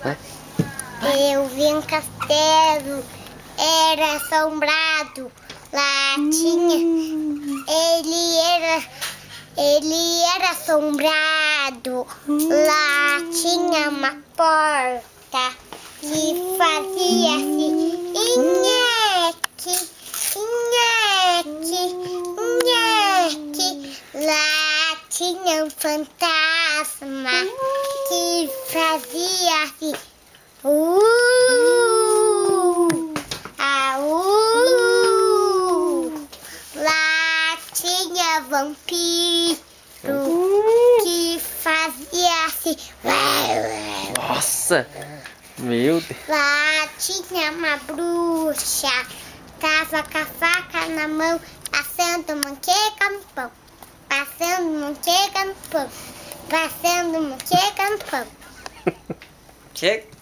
Eu vi um castelo, era assombrado. Lá tinha. Ele era assombrado. Lá tinha uma porta que fazia assim. Nheque, nheque, nheque. Lá tinha um fantasma que fazia assim. Lá tinha vampiro que fazia assim. Nossa! Meu Deus! Lá tinha uma bruxa, tava com a faca na mão, passando manteiga no pão. Passando manteiga no pão. Passando manteiga no pão. Chega!